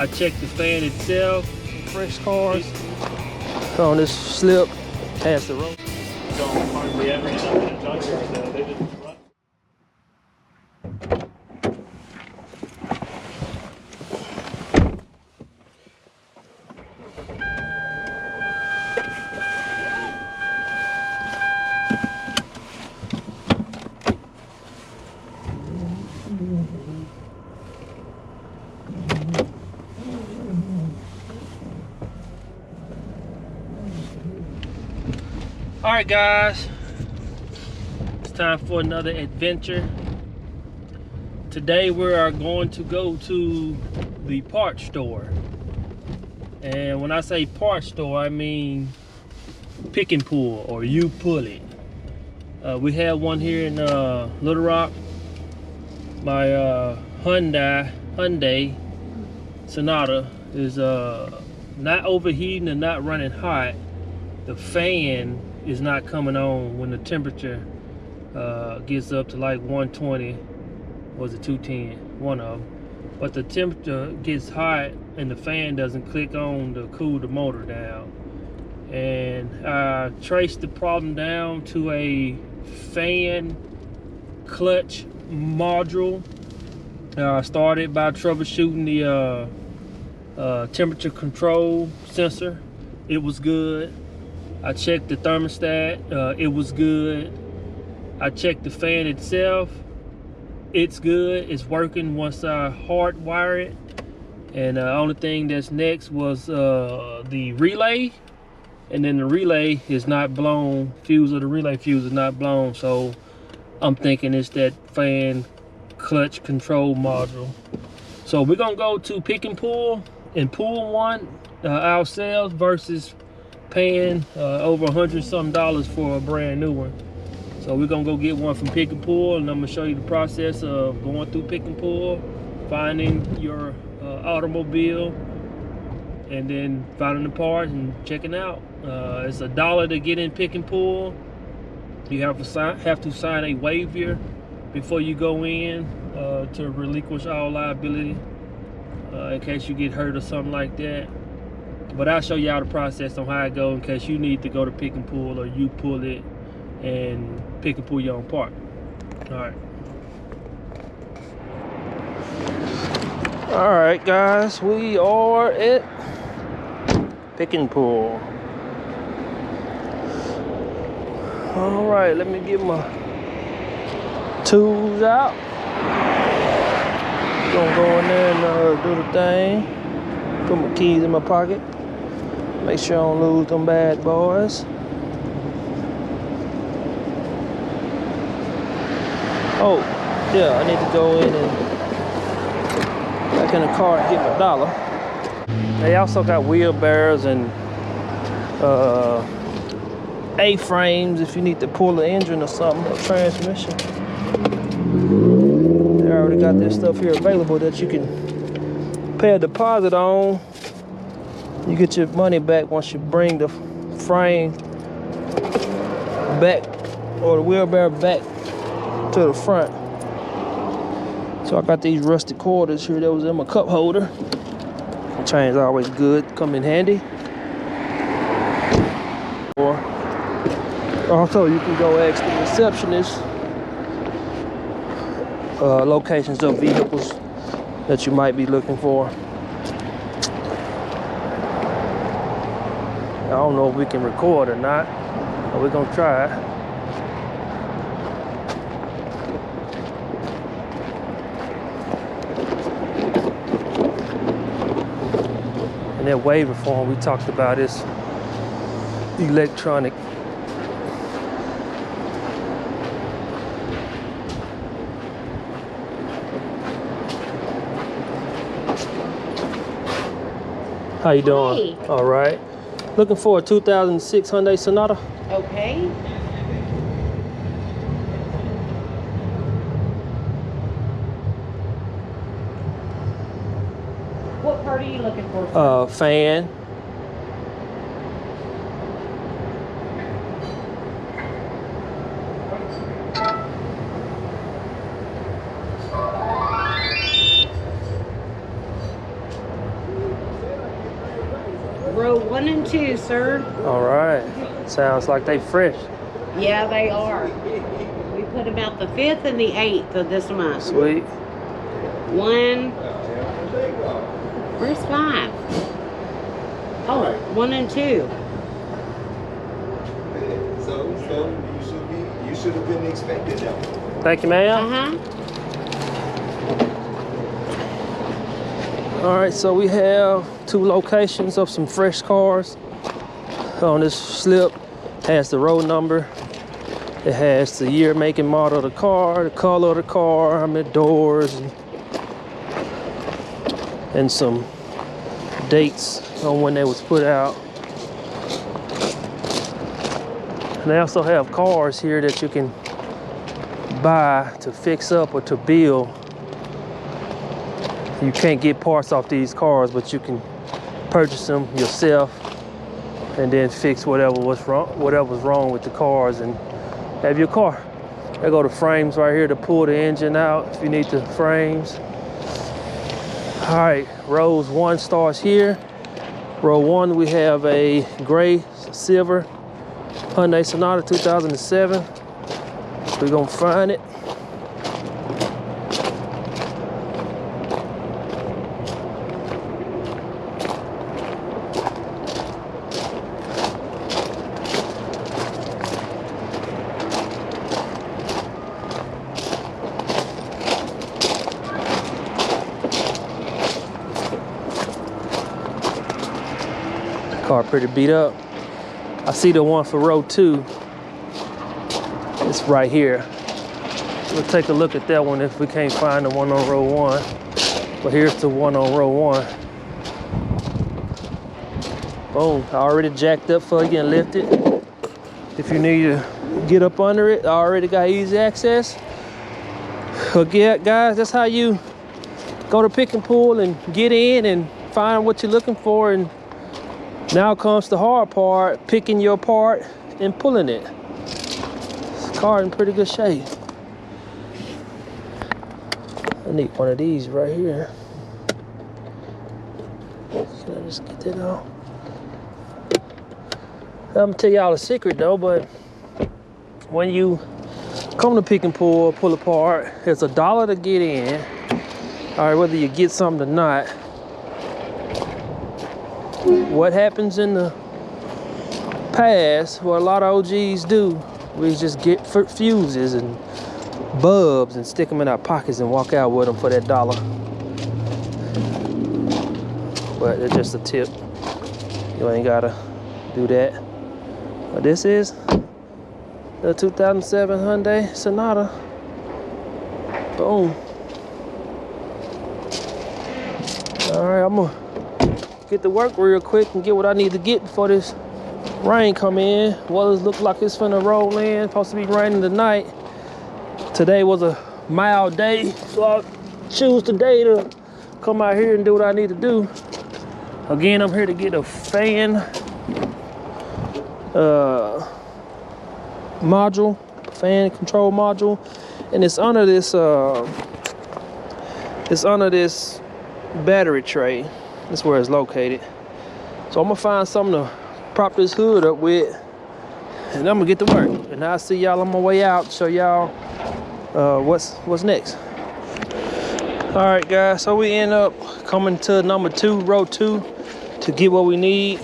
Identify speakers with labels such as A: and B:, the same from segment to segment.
A: I checked the fan itself.
B: Fresh cars. On this slip, past the road.
A: Don't hardly ever end up in a junkyard, so they just run. All right, guys, it's time for another adventure. Today we are going to go to the parts store, and when I say parts store, I mean pick and pull, or you pull it. We have one here in Little Rock. My Hyundai Sonata is not overheating and not running hot. The fan is not coming on when the temperature gets up to like 120, was it 210, one of them. But the temperature gets hot and the fan doesn't click on to cool the motor down. And I traced the problem down to a fan clutch module. I started by troubleshooting the temperature control sensor. It was good. I checked the thermostat, it was good. I checked the fan itself, it's good, it's working once I hardwire it. And the only thing that's next was the relay. And then the relay is not blown, fuse of the relay fuse is not blown. So I'm thinking it's that fan clutch control module. So we're gonna go to pick and pull one ourselves versus paying over $100 something for a brand new one. So we're gonna go get one from pick and pull, and I'm gonna show you the process of going through pick and pull, finding your automobile, and then finding the part and checking out. It's $1 to get in pick and pull. You have to sign a waiver before you go in to relinquish all liability in case you get hurt or something like that. But I'll show y'all the process on how it goes in case you need to go to pick and pull, or you pull it and pick and pull your own part. All right, guys, we are at pick and pull. All right, let me get my tools out. Gonna go in there and do the thing. Put my keys in my pocket. Make sure I don't lose them bad boys. Oh, yeah, I need to go in and back in the car and get my $1. They also got wheelbarrows and A-frames if you need to pull the engine or something, or transmission. They already got this stuff here available that you can pay a deposit on. You get your money back once you bring the frame back, or the wheelbarrow back to the front. So I got these rusty quarters here that was in my cup holder. The chain's always good, come in handy. Or also you can go ask the receptionist locations of vehicles that you might be looking for. I don't know if we can record or not, but we're gonna try it. And that waiver form we talked about is electronic. How you doing?
C: Hey.
B: All right. Looking for a 2006 Hyundai Sonata.
C: Okay. What part are you looking for?
B: Fan.
C: 1 and 2, sir.
B: All right. Sounds like they fresh.
C: Yeah, they are. We put them out the 5th and the 8th of this month.
B: Sweet.
C: 1. Where's 5? Oh, 1 and 2.
D: So you should have been expecting that.
B: Thank you, ma'am.
C: Uh-huh.
B: All right, so we have 2 locations of some fresh cars. On this slip has the road number. It has the year, make, and model of the car, the color of the car, how many doors, and some dates on when they was put out. And they also have cars here that you can buy to fix up or to build. You can't get parts off these cars, but you can purchase them yourself and then fix whatever's wrong with the cars and have your car. There go the frames right here to pull the engine out if you need the frames. All right, rows 1 starts here. Row 1, we have a gray silver Hyundai Sonata 2007. We're gonna find it. Car pretty beat up. I see the one for row 2. It's right here. We'll take a look at that one if we can't find the one on row 1. But here's the one on row 1. Boom, I already jacked up for you and lifted. If you need to get up under it, I already got easy access. Again, guys, that's how you go to Pick and Pull and get in and find what you're looking for. And now comes the hard part, picking your part and pulling it. This car in pretty good shape. I need one of these right here. Can I just get that out? I'm gonna tell y'all a secret though, but when you come to Pick and Pull, pull apart, it's $1 to get in. All right, whether you get something or not. What happens in the past, what a lot of OGs do, we just get fuses and bulbs and stick them in our pockets and walk out with them for that $1. But it's just a tip. You ain't gotta do that. But this is the 2007 Hyundai Sonata. Boom. All right, I'm gonna get to work real quick and get what I need to get before this rain come in. Weather look like it's finna roll in. Supposed to be raining tonight. Today was a mild day, so I choose today to come out here and do what I need to do. Again, I'm here to get a fan module, fan control module, and it's under this battery tray. That's where it's located. So I'm gonna find something to prop this hood up with, and I'm gonna get to work. And I'll see y'all on my way out, show y'all what's next. All right, guys, so we end up coming to number 2, row 2, to get what we need,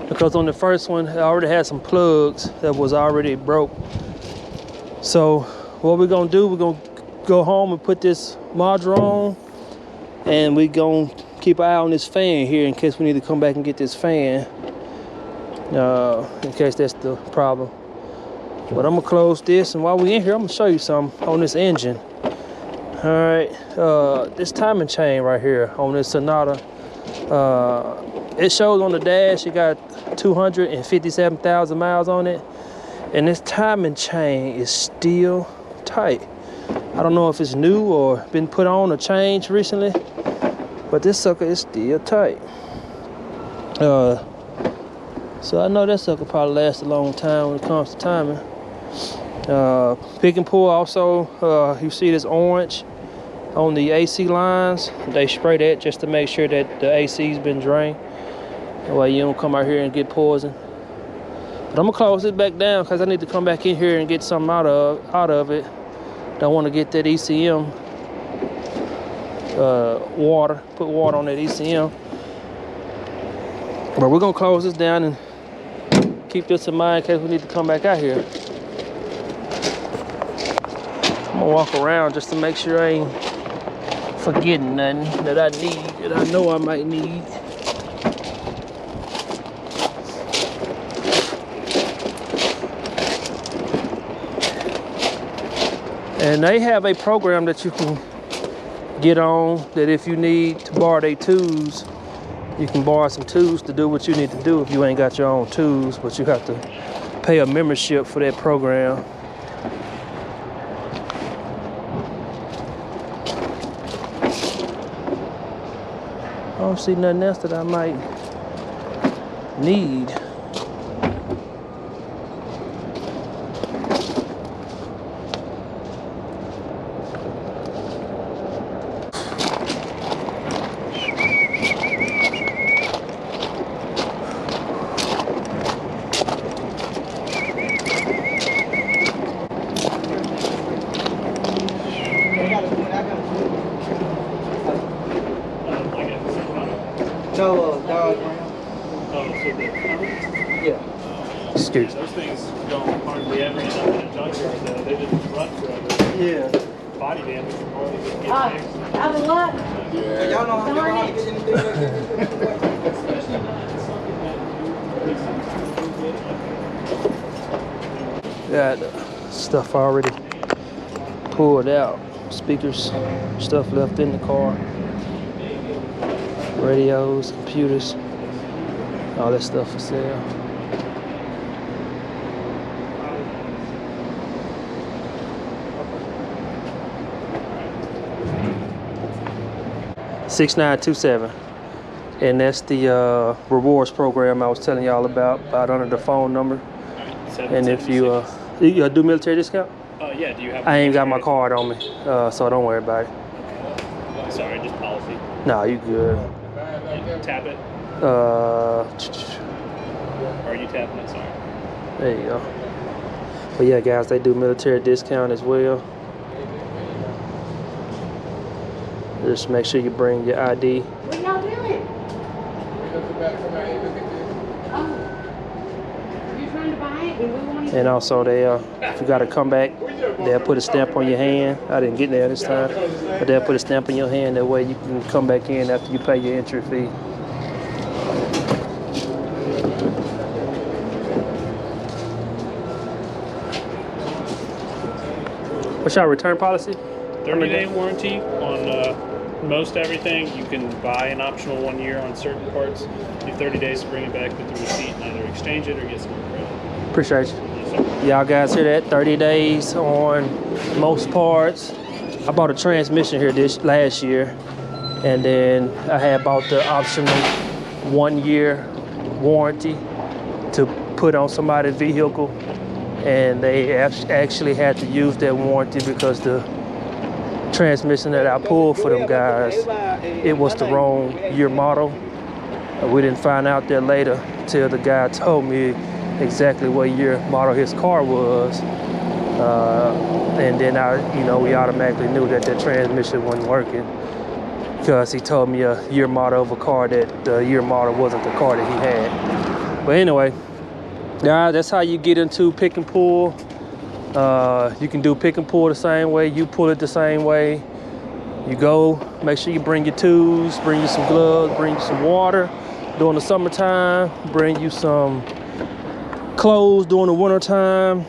B: because on the first one, I already had some plugs that was already broke. So what we're gonna do, we're gonna go home and put this module on, and we're gonna keep an eye on this fan here in case we need to come back and get this fan, in case that's the problem. But I'm gonna close this, and while we're in here, I'm gonna show you something on this engine. All right, this timing chain right here on this Sonata, it shows on the dash it got 257,000 miles on it, and this timing chain is still tight. I don't know if it's new or been put on or changed recently, but this sucker is still tight. So I know that sucker probably lasts a long time when it comes to timing. Pick and Pull also, you see this orange on the AC lines. They spray that just to make sure that the AC's been drained. That way you don't come out here and get poisoned. But I'm gonna close it back down because I need to come back in here and get something out of it. Don't want to get that ECM water, put water on that ECM. But we're gonna close this down and keep this in mind in case we need to come back out here. I'm gonna walk around just to make sure I ain't forgetting nothing that I need, that I know I might need. And they have a program that you can get on that if you need to borrow their tools, you can borrow some tools to do what you need to do if you ain't got your own tools, but you have to pay a membership for that program. I don't see nothing else that I might need. Excuse me.
E: Those things don't hardly ever end up in a junkyard, though. They just run forever.
D: Yeah.
E: Body damage can hardly get fixed.
C: Out of luck.
D: Yeah. Y'all know how to get anything like
B: Got
D: that?
B: stuff already pulled out. Speakers, stuff left in the car. Radios, computers, all that stuff for sale. $6927, and that's the rewards program I was telling y'all about under the phone number. And if you do military discount?
E: Yeah, do you have?
B: I ain't got my card on me, so don't worry about it.
E: Sorry, just policy.
B: Nah, you good.
E: Tap it. Or are you tapping it? Sorry.
B: There you go. But yeah, guys, they do military discount as well. Just make sure you bring your ID.
C: What y'all doing? Oh. You're trying to buy it and we want to...
B: And also, they if you gotta come back, they'll put a stamp on your hand. I didn't get there this time, but they'll put a stamp on your hand. That way you can come back in after you pay your entry fee. What's your return policy?
E: 30-day warranty on most everything. You can buy an optional 1 year on certain parts. You have 30 days to bring it back with the receipt and either exchange it or get some more credit.
B: Appreciate you.
E: Yes, sir.
B: Y'all guys hear that? 30 days on most parts. I bought a transmission here last year, and then I had bought the optional 1 year warranty to put on somebody's vehicle, and they actually had to use that warranty because the transmission that I pulled for them guys, it was the wrong year model. We didn't find out that later till the guy told me exactly what year model his car was, and then we automatically knew that the transmission wasn't working because he told me a year model of a car that the year model wasn't the car that he had. But anyway, that's how you get into pick and pull. You can do pick and pull the same way, you pull it the same way. You go, make sure you bring your tools, bring you some gloves, bring you some water during the summertime, bring you some clothes during the wintertime,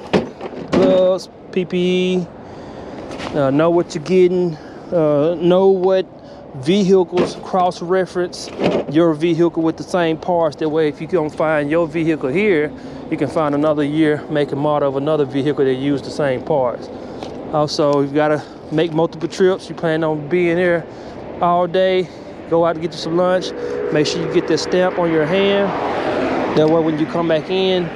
B: gloves, PPE, know what you're getting, know what vehicles cross-reference your vehicle with the same parts. That way, if you don't find your vehicle here, you can find another year, make and model of another vehicle that use the same parts. Also, you've got to make multiple trips. You plan on being here all day, go out to get you some lunch. Make sure you get that stamp on your hand. That way, when you come back in,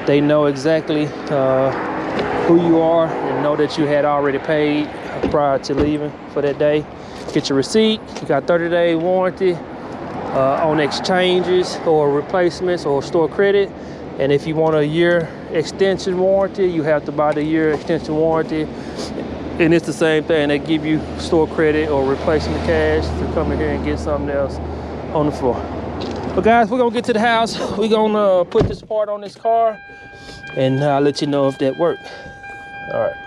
B: they know exactly who you are and know that you had already paid prior to leaving for that day. Get your receipt. You got 30-day warranty. on exchanges or replacements or store credit. And if you want a year extension warranty, you have to buy the year extension warranty. And it's the same thing. They give you store credit or replacement cash to come in here and get something else on the floor. But guys, we're gonna get to the house. We're gonna put this part on this car, and I'll let you know if that worked. All right.